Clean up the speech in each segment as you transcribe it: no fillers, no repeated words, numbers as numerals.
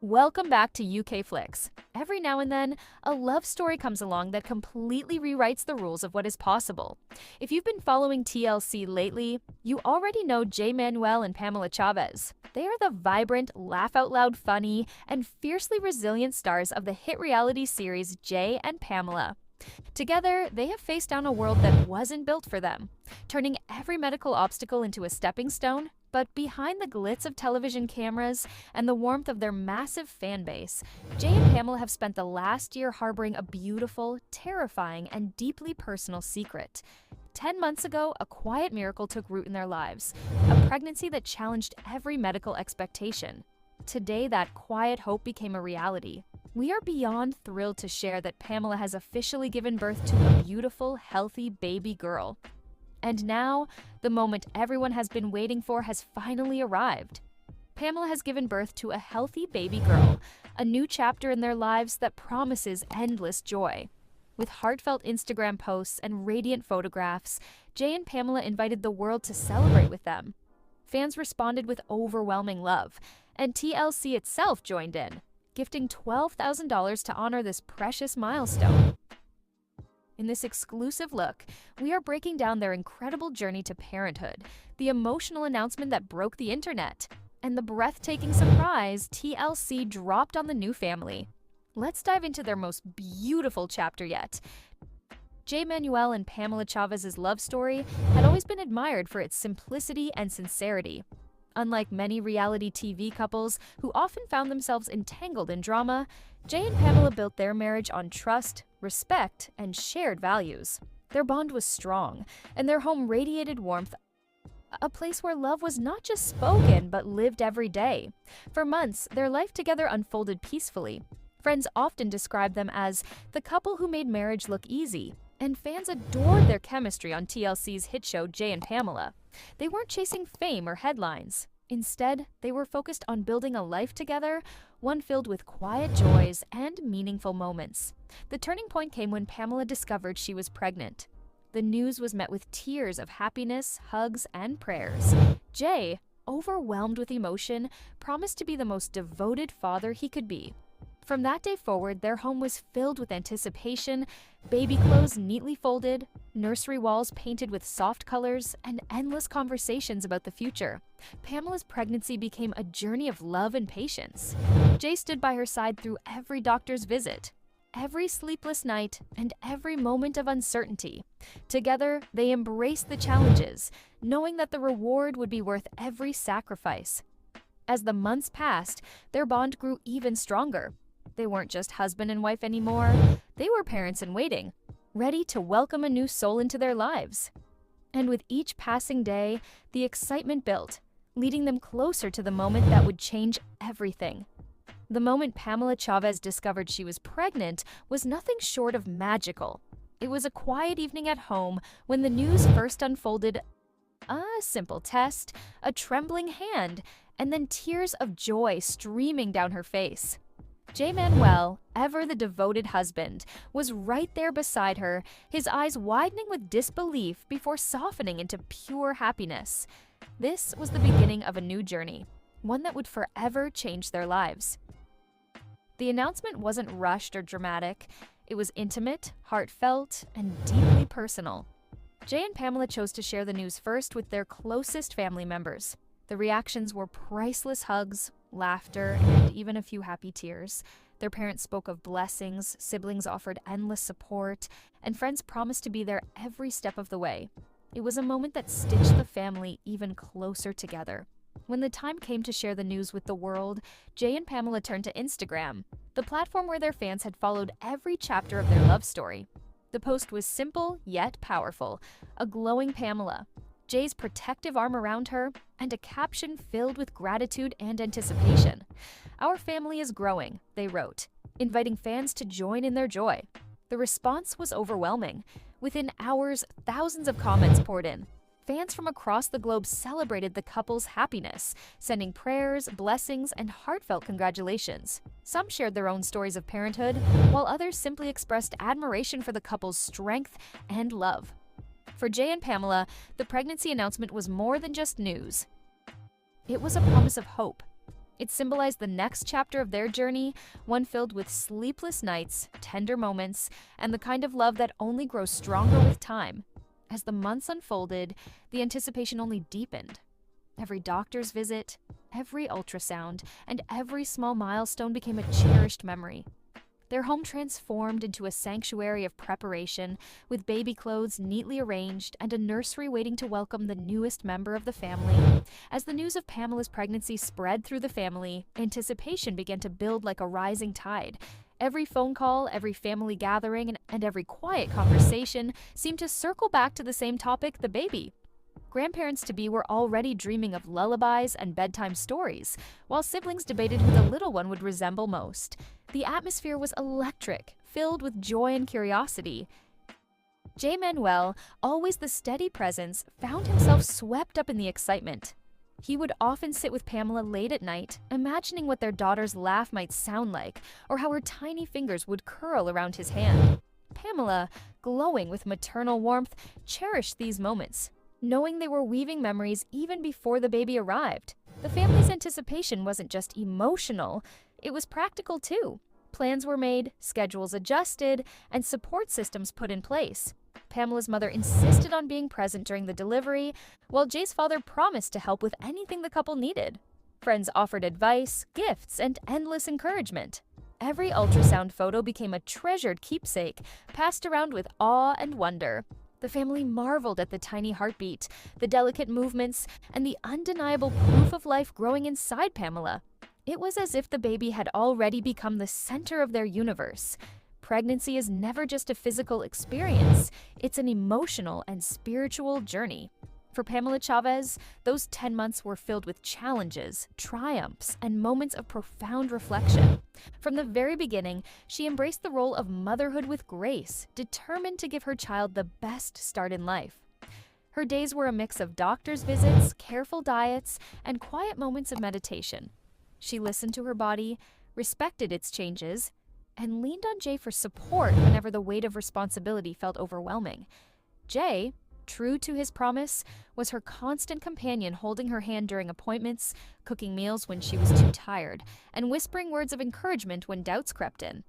Welcome back to UK Flicks. Every now and then, a love story comes along that completely rewrites the rules of what is possible. If you've been following TLC lately, you already know Jay and Pamela Chavez. They are the vibrant, laugh-out-loud funny, and fiercely resilient stars of the hit reality series Jay and Pamela. Together, they have faced down a world that wasn't built for them, turning every medical obstacle into a stepping stone. But behind the glitz of television cameras and the warmth of their massive fan base, Jay and Pamela have spent the last year harboring a beautiful, terrifying, and deeply personal secret. 10 months ago, a quiet miracle took root in their lives, a pregnancy that challenged every medical expectation. Today, that quiet hope became a reality. We are beyond thrilled to share that Pamela has officially given birth to a beautiful, healthy baby girl. And now, the moment everyone has been waiting for has finally arrived. Pamela has given birth to a healthy baby girl, a new chapter in their lives that promises endless joy. With heartfelt Instagram posts and radiant photographs, Jay and Pamela invited the world to celebrate with them. Fans responded with overwhelming love, and TLC itself joined in, gifting $12,000 to honor this precious milestone. In this exclusive look, we are breaking down their incredible journey to parenthood, the emotional announcement that broke the internet, and the breathtaking surprise TLC dropped on the new family. Let's dive into their most beautiful chapter yet. Jay and Pamela Chavez's love story had always been admired for its simplicity and sincerity. Unlike many reality TV couples who often found themselves entangled in drama, Jay and Pamela built their marriage on trust, respect, and shared values. Their bond was strong, and their home radiated warmth, a place where love was not just spoken but lived every day. For months, their life together unfolded peacefully. Friends often described them as the couple who made marriage look easy, and fans adored their chemistry on TLC's hit show Jay and Pamela. They weren't chasing fame or headlines. Instead, they were focused on building a life together, one filled with quiet joys and meaningful moments. The turning point came when Pamela discovered she was pregnant. The news was met with tears of happiness, hugs, and prayers. Jay, overwhelmed with emotion, promised to be the most devoted father he could be. From that day forward, their home was filled with anticipation, baby clothes neatly folded, nursery walls painted with soft colors, and endless conversations about the future. Pamela's pregnancy became a journey of love and patience. Jay stood by her side through every doctor's visit, every sleepless night, and every moment of uncertainty. Together, they embraced the challenges, knowing that the reward would be worth every sacrifice. As the months passed, their bond grew even stronger. They weren't just husband and wife anymore, they were parents in waiting, ready to welcome a new soul into their lives. And with each passing day, the excitement built, leading them closer to the moment that would change everything. The moment Pamela Chavez discovered she was pregnant was nothing short of magical. It was a quiet evening at home when the news first unfolded: a simple test, a trembling hand, and then tears of joy streaming down her face. Jay, ever the devoted husband, was right there beside her, his eyes widening with disbelief before softening into pure happiness. This was the beginning of a new journey, one that would forever change their lives. The announcement wasn't rushed or dramatic. It was intimate, heartfelt, and deeply personal. Jay and Pamela chose to share the news first with their closest family members. The reactions were priceless hugs, laughter, and even a few happy tears. Their parents spoke of blessings, siblings offered endless support, and friends promised to be there every step of the way. It was a moment that stitched the family even closer together. When the time came to share the news with the world, Jay and Pamela turned to Instagram, the platform where their fans had followed every chapter of their love story. The post was simple yet powerful: a glowing Pamela, Jay's protective arm around her, and a caption filled with gratitude and anticipation. "Our family is growing," they wrote, inviting fans to join in their joy. The response was overwhelming. Within hours, thousands of comments poured in. Fans from across the globe celebrated the couple's happiness, sending prayers, blessings, and heartfelt congratulations. Some shared their own stories of parenthood, while others simply expressed admiration for the couple's strength and love. For Jay and Pamela, the pregnancy announcement was more than just news. It was a promise of hope. It symbolized the next chapter of their journey, one filled with sleepless nights, tender moments, and the kind of love that only grows stronger with time. As the months unfolded, the anticipation only deepened. Every doctor's visit, every ultrasound, and every small milestone became a cherished memory. Their home transformed into a sanctuary of preparation, with baby clothes neatly arranged and a nursery waiting to welcome the newest member of the family. As the news of Pamela's pregnancy spread through the family, anticipation began to build like a rising tide. Every phone call, every family gathering, and every quiet conversation seemed to circle back to the same topic, the baby. Grandparents-to-be were already dreaming of lullabies and bedtime stories, while siblings debated who the little one would resemble most. The atmosphere was electric, filled with joy and curiosity. Jay Manuel, always the steady presence, found himself swept up in the excitement. He would often sit with Pamela late at night, imagining what their daughter's laugh might sound like, or how her tiny fingers would curl around his hand. Pamela, glowing with maternal warmth, cherished these moments, knowing they were weaving memories even before the baby arrived. The family's anticipation wasn't just emotional, it was practical too. Plans were made, schedules adjusted, and support systems put in place. Pamela's mother insisted on being present during the delivery, while Jay's father promised to help with anything the couple needed. Friends offered advice, gifts, and endless encouragement. Every ultrasound photo became a treasured keepsake, passed around with awe and wonder. The family marveled at the tiny heartbeat, the delicate movements, and the undeniable proof of life growing inside Pamela. It was as if the baby had already become the center of their universe. Pregnancy is never just a physical experience, it's an emotional and spiritual journey. For Pamela Chavez, those 10 months were filled with challenges, triumphs, and moments of profound reflection. From the very beginning, she embraced the role of motherhood with grace, determined to give her child the best start in life. Her days were a mix of doctor's visits, careful diets, and quiet moments of meditation. She listened to her body, respected its changes, and leaned on Jay for support whenever the weight of responsibility felt overwhelming. Jay, true to his promise, was her constant companion, holding her hand during appointments, cooking meals when she was too tired, and whispering words of encouragement when doubts crept in.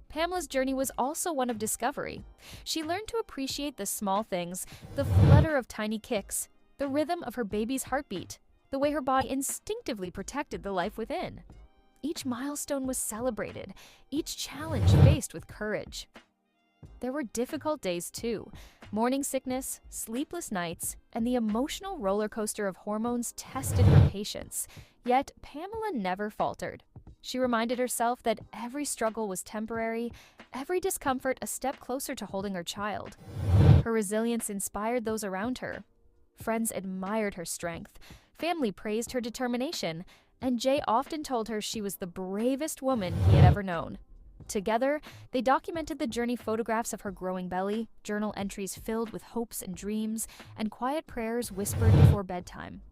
Pamela's journey was also one of discovery. She learned to appreciate the small things, the flutter of tiny kicks, the rhythm of her baby's heartbeat, the way her body instinctively protected the life within. Each milestone was celebrated, each challenge faced with courage. There were difficult days too. Morning sickness, sleepless nights, and the emotional roller coaster of hormones tested her patience. Yet, Pamela never faltered. She reminded herself that every struggle was temporary, every discomfort a step closer to holding her child. Her resilience inspired those around her. Friends admired her strength, family praised her determination, and Jay often told her she was the bravest woman he had ever known. Together, they documented the journey, photographs of her growing belly, journal entries filled with hopes and dreams, and quiet prayers whispered before bedtime.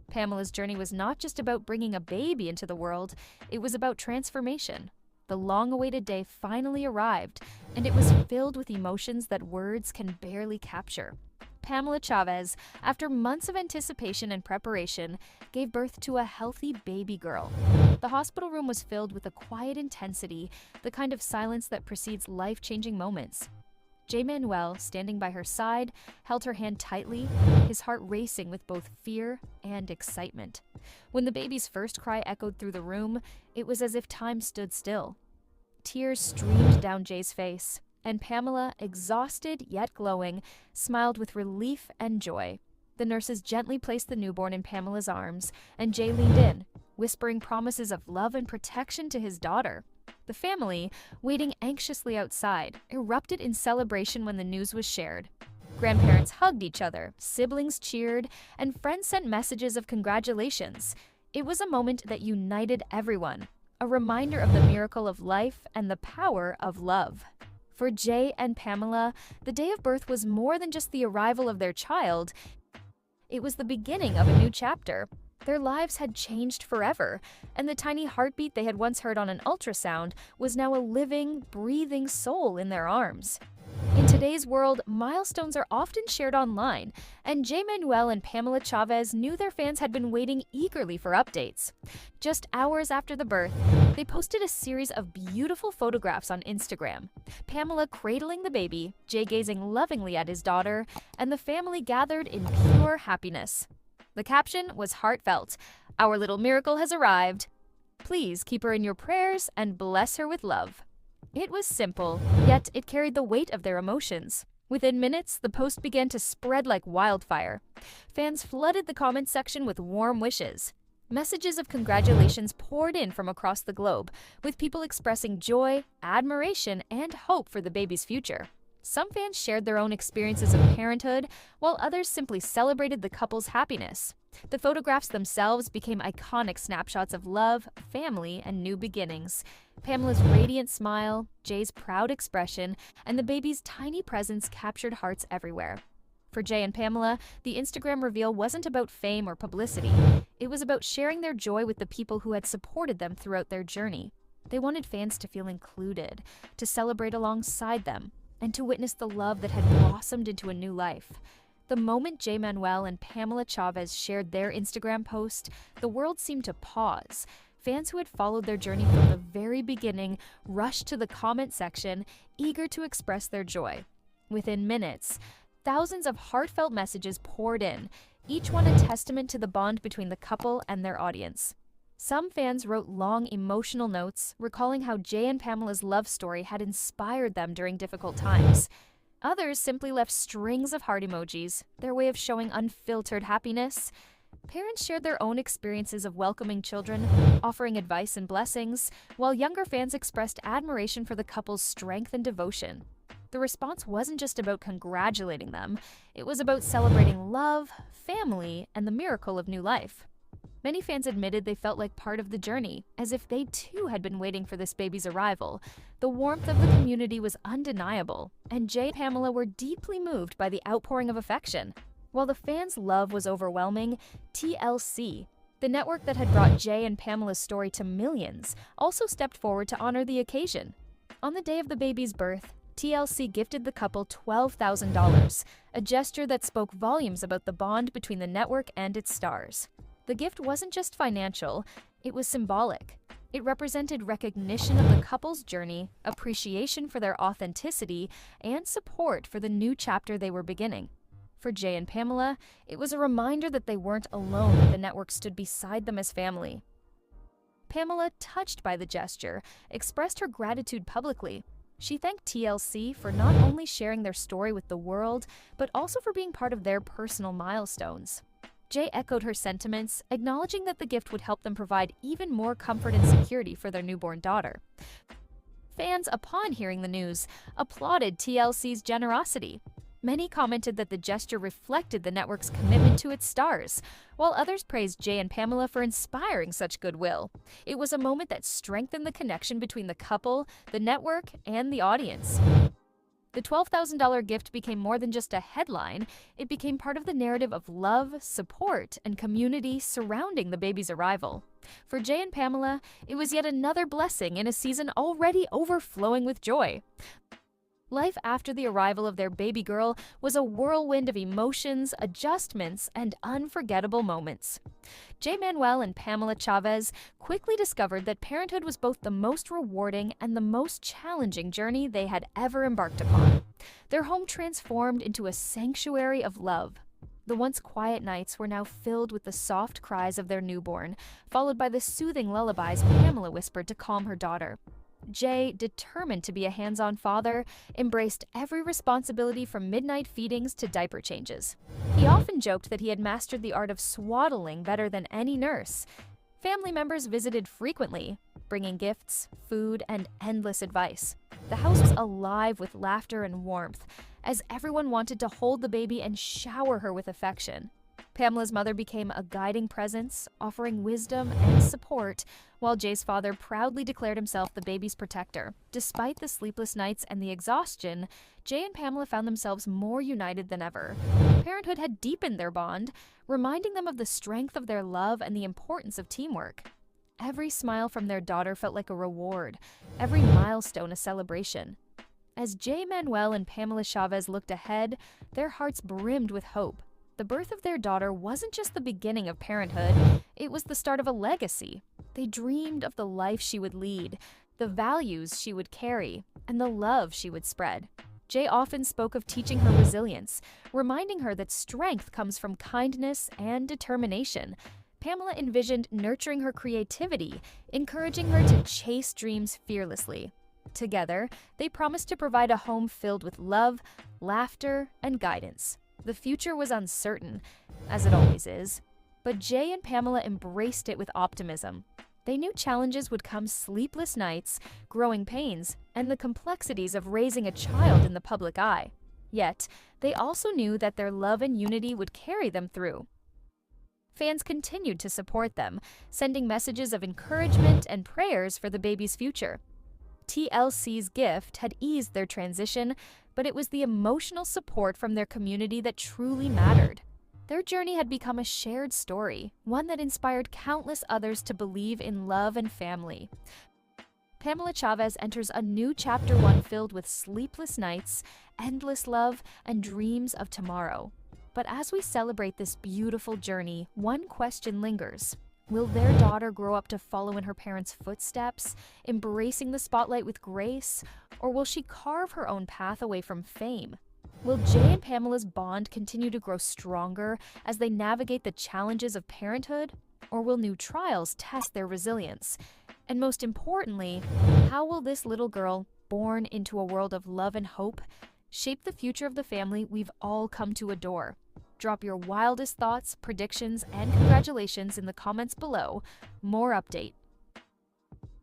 Pamela's journey was not just about bringing a baby into the world, it was about transformation. The long-awaited day finally arrived, and it was filled with emotions that words can barely capture. Pamela Chavez, after months of anticipation and preparation, gave birth to a healthy baby girl. The hospital room was filled with a quiet intensity, the kind of silence that precedes life-changing moments. Jay Manuel, standing by her side, held her hand tightly, his heart racing with both fear and excitement. When the baby's first cry echoed through the room, it was as if time stood still. Tears streamed down Jay's face, and Pamela, exhausted yet glowing, smiled with relief and joy. The nurses gently placed the newborn in Pamela's arms, and Jay leaned in, whispering promises of love and protection to his daughter. The family, waiting anxiously outside, erupted in celebration when the news was shared. Grandparents hugged each other, siblings cheered, and friends sent messages of congratulations. It was a moment that united everyone, a reminder of the miracle of life and the power of love. For Jay and Pamela, the day of birth was more than just the arrival of their child. It was the beginning of a new chapter. Their lives had changed forever, and the tiny heartbeat they had once heard on an ultrasound was now a living, breathing soul in their arms. In today's world, milestones are often shared online, and Jay Manuel and Pamela Chavez knew their fans had been waiting eagerly for updates. Just hours after the birth, they posted a series of beautiful photographs on Instagram. Pamela cradling the baby, Jay gazing lovingly at his daughter, and the family gathered in pure happiness. The caption was heartfelt. "Our little miracle has arrived. Please keep her in your prayers and bless her with love." It was simple, yet it carried the weight of their emotions. Within minutes, the post began to spread like wildfire. Fans flooded the comments section with warm wishes. Messages of congratulations poured in from across the globe, with people expressing joy, admiration, and hope for the baby's future. Some fans shared their own experiences of parenthood, while others simply celebrated the couple's happiness. The photographs themselves became iconic snapshots of love, family, and new beginnings. Pamela's radiant smile, Jay's proud expression, and the baby's tiny presence captured hearts everywhere. For Jay and Pamela, the Instagram reveal wasn't about fame or publicity. It was about sharing their joy with the people who had supported them throughout their journey. They wanted fans to feel included, to celebrate alongside them, and to witness the love that had blossomed into a new life. The moment Jay Manuel and Pamela Chavez shared their Instagram post, the world seemed to pause. Fans who had followed their journey from the very beginning rushed to the comment section, eager to express their joy. Within minutes, thousands of heartfelt messages poured in, each one a testament to the bond between the couple and their audience. Some fans wrote long, emotional notes, recalling how Jay and Pamela's love story had inspired them during difficult times. Others simply left strings of heart emojis, their way of showing unfiltered happiness. Parents shared their own experiences of welcoming children, offering advice and blessings, while younger fans expressed admiration for the couple's strength and devotion. The response wasn't just about congratulating them, it was about celebrating love, family, and the miracle of new life. Many fans admitted they felt like part of the journey, as if they too had been waiting for this baby's arrival. The warmth of the community was undeniable, and Jay and Pamela were deeply moved by the outpouring of affection. While the fans' love was overwhelming, TLC, the network that had brought Jay and Pamela's story to millions, also stepped forward to honor the occasion. On the day of the baby's birth, TLC gifted the couple $12,000, a gesture that spoke volumes about the bond between the network and its stars. The gift wasn't just financial, it was symbolic. It represented recognition of the couple's journey, appreciation for their authenticity, and support for the new chapter they were beginning. For Jay and Pamela, it was a reminder that they weren't alone, that the network stood beside them as family. Pamela, touched by the gesture, expressed her gratitude publicly. She thanked TLC for not only sharing their story with the world, but also for being part of their personal milestones. Jay echoed her sentiments, acknowledging that the gift would help them provide even more comfort and security for their newborn daughter. Fans, upon hearing the news, applauded TLC's generosity. Many commented that the gesture reflected the network's commitment to its stars, while others praised Jay and Pamela for inspiring such goodwill. It was a moment that strengthened the connection between the couple, the network, and the audience. The $12,000 gift became more than just a headline. It became part of the narrative of love, support, and community surrounding the baby's arrival. For Jay and Pamela, it was yet another blessing in a season already overflowing with joy. Life after the arrival of their baby girl was a whirlwind of emotions, adjustments, and unforgettable moments. Jay Manuel and Pamela Chavez quickly discovered that parenthood was both the most rewarding and the most challenging journey they had ever embarked upon. Their home transformed into a sanctuary of love. The once quiet nights were now filled with the soft cries of their newborn, followed by the soothing lullabies Pamela whispered to calm her daughter. Jay, determined to be a hands-on father, embraced every responsibility from midnight feedings to diaper changes. He often joked that he had mastered the art of swaddling better than any nurse. Family members visited frequently, bringing gifts, food, and endless advice. The house was alive with laughter and warmth, as everyone wanted to hold the baby and shower her with affection. Pamela's mother became a guiding presence, offering wisdom and support, while Jay's father proudly declared himself the baby's protector. Despite the sleepless nights and the exhaustion, Jay and Pamela found themselves more united than ever. Parenthood had deepened their bond, reminding them of the strength of their love and the importance of teamwork. Every smile from their daughter felt like a reward, every milestone a celebration. As Jay Manuel and Pamela Chavez looked ahead, their hearts brimmed with hope. The birth of their daughter wasn't just the beginning of parenthood, it was the start of a legacy. They dreamed of the life she would lead, the values she would carry, and the love she would spread. Jay often spoke of teaching her resilience, reminding her that strength comes from kindness and determination. Pamela envisioned nurturing her creativity, encouraging her to chase dreams fearlessly. Together, they promised to provide a home filled with love, laughter, and guidance. The future was uncertain, as it always is, but Jay and Pamela embraced it with optimism. They knew challenges would come: sleepless nights, growing pains, and the complexities of raising a child in the public eye. Yet, they also knew that their love and unity would carry them through. Fans continued to support them, sending messages of encouragement and prayers for the baby's future. TLC's gift had eased their transition, but it was the emotional support from their community that truly mattered. Their journey had become a shared story, one that inspired countless others to believe in love and family. Pamela Chavez enters a new chapter, one filled with sleepless nights, endless love, and dreams of tomorrow. But as we celebrate this beautiful journey, one question lingers. Will their daughter grow up to follow in her parents' footsteps, embracing the spotlight with grace, or will she carve her own path away from fame? Will Jay and Pamela's bond continue to grow stronger as they navigate the challenges of parenthood, or will new trials test their resilience? And most importantly, how will this little girl, born into a world of love and hope, shape the future of the family we've all come to adore? Drop your wildest thoughts, predictions, and congratulations in the comments below. More update.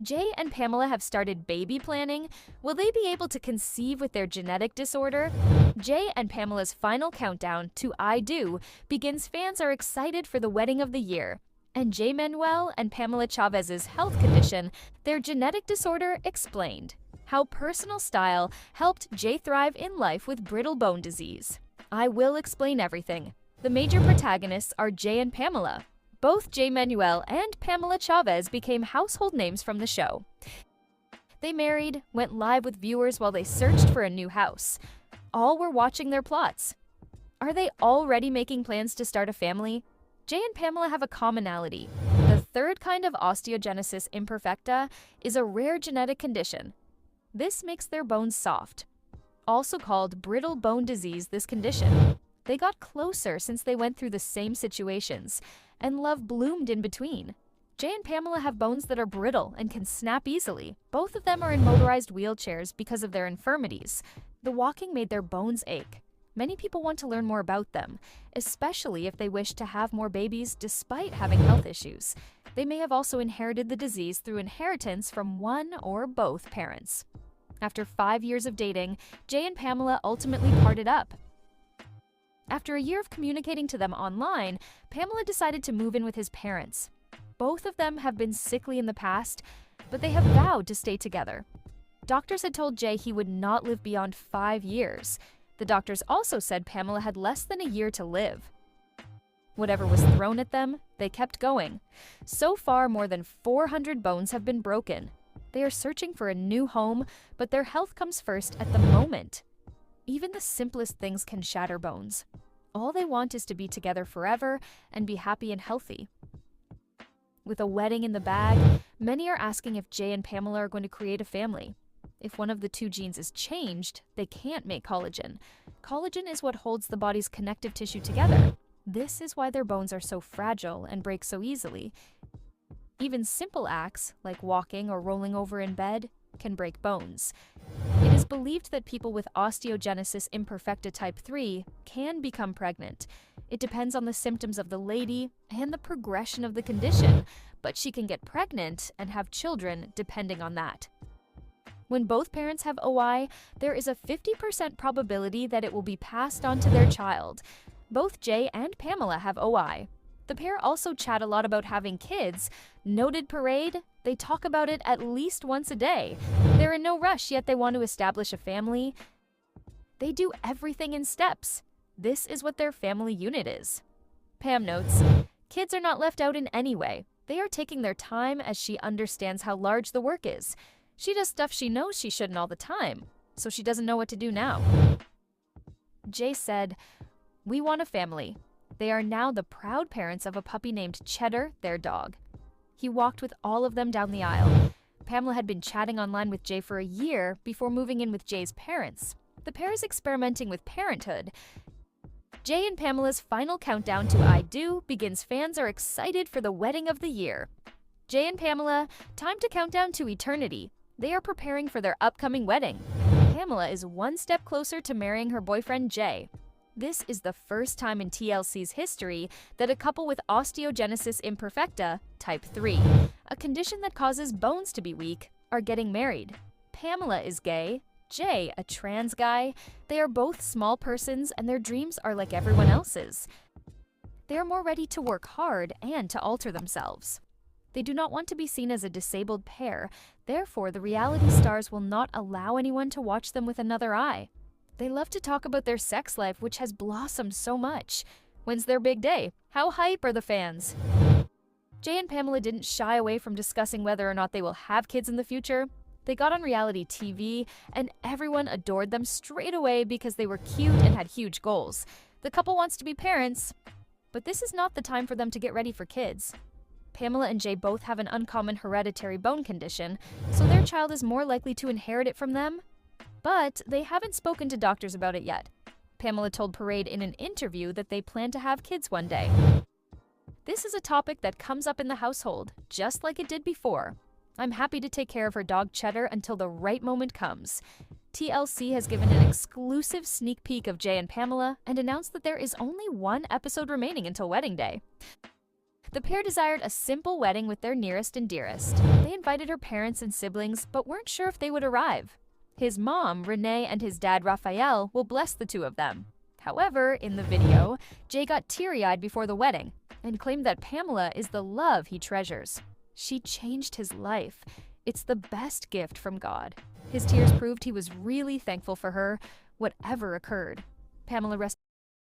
Jay and Pamela have started baby planning. Will they be able to conceive with their genetic disorder? Jay and Pamela's final countdown to I Do begins. Fans are excited for the wedding of the year. And Jay Manuel and Pamela Chavez's health condition, their genetic disorder, explained. How personal style helped Jay thrive in life with brittle bone disease. I will explain everything. The major protagonists are Jay and Pamela. Both Jay Manuel and Pamela Chavez became household names from the show. They married, went live with viewers while they searched for a new house. All were watching their plots. Are they already making plans to start a family? Jay and Pamela have a commonality. The third kind of osteogenesis imperfecta is a rare genetic condition. This makes their bones soft. Also called brittle bone disease, this condition. They got closer since they went through the same situations, and love bloomed in between. Jay and Pamela have bones that are brittle and can snap easily. Both of them are in motorized wheelchairs because of their infirmities. The walking made their bones ache. Many people want to learn more about them, especially if they wish to have more babies despite having health issues. They may have also inherited the disease through inheritance from one or both parents. After 5 years of dating, Jay and Pamela ultimately parted up. After a year of communicating to them online, Pamela decided to move in with his parents. Both of them have been sickly in the past, but they have vowed to stay together. Doctors had told Jay he would not live beyond 5 years. The doctors also said Pamela had less than a year to live. Whatever was thrown at them, they kept going. So far, more than 400 bones have been broken. They are searching for a new home, but their health comes first at the moment. Even the simplest things can shatter bones. All they want is to be together forever and be happy and healthy. With a wedding in the bag, many are asking if Jay and Pamela are going to create a family. If one of the two genes is changed, they can't make collagen. Collagen is what holds the body's connective tissue together. This is why their bones are so fragile and break so easily. Even simple acts, like walking or rolling over in bed, can break bones. It is believed that people with osteogenesis imperfecta type 3 can become pregnant. It depends on the symptoms of the lady and the progression of the condition, but she can get pregnant and have children depending on that. When both parents have OI, there is a 50% probability that it will be passed on to their child. Both Jay and Pamela have OI. The pair also chat a lot about having kids. Noted parade, they talk about it at least once a day. They're in no rush, yet they want to establish a family. They do everything in steps. This is what their family unit is. Pam notes, kids are not left out in any way. They are taking their time as she understands how large the work is. She does stuff she knows she shouldn't all the time. so she doesn't know what to do now. Jay said, "We want a family." They are now the proud parents of a puppy named Cheddar, their dog. He walked with all of them down the aisle. Pamela had been chatting online with Jay for a year before moving in with Jay's parents. The pair is experimenting with parenthood. Jay and Pamela's final countdown to I Do begins. Fans are excited for the wedding of the year. Jay and Pamela, time to count down to eternity. They are preparing for their upcoming wedding. Pamela is one step closer to marrying her boyfriend Jay. This is the first time in TLC's history that a couple with osteogenesis imperfecta, type 3, a condition that causes bones to be weak, are getting married. Pamela is gay, Jay a trans guy. They are both small persons and their dreams are like everyone else's. They are more ready to work hard and to alter themselves. They do not want to be seen as a disabled pair, therefore the reality stars will not allow anyone to watch them with another eye. They love to talk about their sex life, which has blossomed so much. When's their big day? How hype are the fans? Jay and Pamela didn't shy away from discussing whether or not they will have kids in the future. They got on reality TV, and everyone adored them straight away because they were cute and had huge goals. The couple wants to be parents, but this is not the time for them to get ready for kids. Pamela and Jay both have an uncommon hereditary bone condition, so their child is more likely to inherit it from them. But they haven't spoken to doctors about it yet. Pamela told Parade in an interview that they plan to have kids one day. This is a topic that comes up in the household, just like it did before. I'm happy to take care of her dog Cheddar until the right moment comes. TLC has given an exclusive sneak peek of Jay and Pamela and announced that there is only one episode remaining until wedding day. The pair desired a simple wedding with their nearest and dearest. They invited her parents and siblings, but weren't sure if they would arrive. His mom, Renee, and his dad, Raphael, will bless the two of them. However, in the video, Jay got teary-eyed before the wedding and claimed that Pamela is the love he treasures. She changed his life. It's the best gift from God. His tears proved he was really thankful for her, whatever occurred. Pamela rested